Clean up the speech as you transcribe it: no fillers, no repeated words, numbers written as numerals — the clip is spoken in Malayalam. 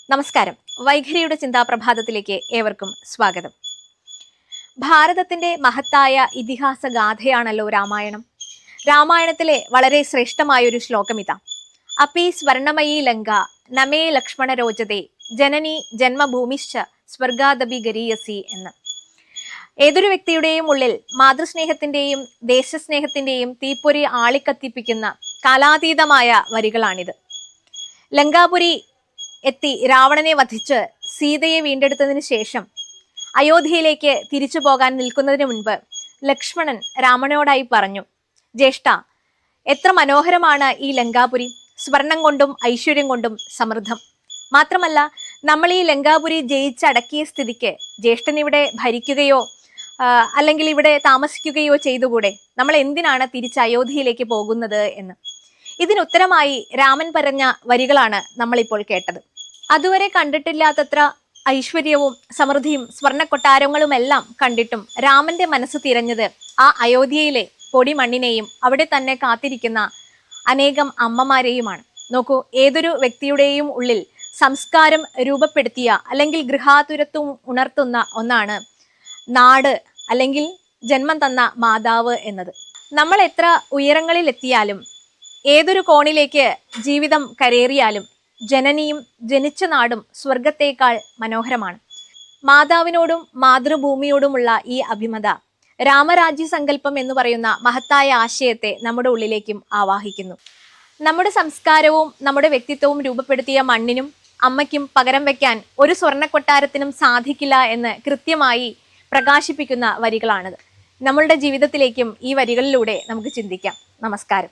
നമസ്കാരം. വൈഖരിയുടെ ചിന്താപ്രഭാതത്തിലേക്ക് ഏവർക്കും സ്വാഗതം. ഭാരതത്തിന്റെ മഹത്തായ ഇതിഹാസ ഗാഥയാണല്ലോ രാമായണം. രാമായണത്തിലെ വളരെ ശ്രേഷ്ഠമായൊരു ശ്ലോകം ഇതാ: അപി സ്വർണമയീ ലങ്ക നമേ ലക്ഷ്മണ രോചതേ ജനനി ജന്മഭൂമിശ്ച സ്വർഗാദപി ഗരീയസി എന്ന്. ഏതൊരു വ്യക്തിയുടെയും ഉള്ളിൽ മാതൃസ്നേഹത്തിന്റെയും ദേശസ്നേഹത്തിന്റെയും തീപ്പൊരി ആളിക്കത്തിപ്പിക്കുന്ന കാലാതീതമായ വരികളാണിത്. ലങ്കാപുരി എത്തി രാവണനെ വധിച്ച് സീതയെ വീണ്ടെടുത്തതിന് ശേഷം അയോധ്യയിലേക്ക് തിരിച്ചു പോകാൻ നിൽക്കുന്നതിന് മുൻപ് ലക്ഷ്മണൻ രാമനോടായി പറഞ്ഞു: ജ്യേഷ്ഠ, എത്ര മനോഹരമാണ് ഈ ലങ്കാപുരി, സ്വർണം കൊണ്ടും ഐശ്വര്യം കൊണ്ടും സമൃദ്ധം. മാത്രമല്ല, നമ്മൾ ഈ ലങ്കാപുരി ജയിച്ചടക്കിയ സ്ഥിതിക്ക് ജ്യേഷ്ഠൻ ഇവിടെ ഭരിക്കുകയോ അല്ലെങ്കിൽ ഇവിടെ താമസിക്കുകയോ ചെയ്തുകൂടെ? നമ്മൾ എന്തിനാണ് തിരിച്ച് അയോധ്യയിലേക്ക് പോകുന്നത് എന്ന്. ഇതിനുത്തരമായി രാമൻ പറഞ്ഞ വരികളാണ് നമ്മളിപ്പോൾ കേട്ടത്. അതുവരെ കണ്ടിട്ടില്ലാത്തത്ര ഐശ്വര്യവും സമൃദ്ധിയും സ്വർണ്ണക്കൊട്ടാരങ്ങളുമെല്ലാം കണ്ടിട്ടും രാമന്റെ മനസ്സ് തിരഞ്ഞത് ആ അയോധ്യയിലെ പൊടിമണ്ണിനെയും അവിടെ തന്നെ കാത്തിരിക്കുന്ന അനേകം അമ്മമാരെയുമാണ്. നോക്കൂ, ഏതൊരു വ്യക്തിയുടെയും ഉള്ളിൽ സംസ്കാരം രൂപപ്പെടുത്തിയ അല്ലെങ്കിൽ ഗൃഹാതുരത്വം ഉണർത്തുന്ന ഒന്നാണ് നാട് അല്ലെങ്കിൽ ജന്മം തന്ന മാതാവ് എന്നത്. നമ്മൾ എത്ര ഉയരങ്ങളിൽ എത്തിയാലും ഏതൊരു കോണിലേക്ക് ജീവിതം കരേറിയാലും ജനനിയും ജനിച്ച നാടും സ്വർഗത്തേക്കാൾ മനോഹരമാണ്. മാതാവിനോടും മാതൃഭൂമിയോടുമുള്ള ഈ അഭിമത രാമരാജ്യ സങ്കല്പം എന്ന് പറയുന്ന മഹത്തായ ആശയത്തെ നമ്മുടെ ഉള്ളിലേക്കും ആവാഹിക്കുന്നു. നമ്മുടെ സംസ്കാരവും നമ്മുടെ വ്യക്തിത്വവും രൂപപ്പെടുത്തിയ മണ്ണിനും അമ്മയ്ക്കും പകരം വയ്ക്കാൻ ഒരു സ്വർണ്ണക്കൊട്ടാരത്തിനും സാധിക്കില്ല എന്ന് കൃത്യമായി പ്രകാശിപ്പിക്കുന്ന വരികളാണിത്. നമ്മളുടെ ജീവിതത്തിലേക്കും ഈ വരികളിലൂടെ നമുക്ക് ചിന്തിക്കാം. നമസ്കാരം.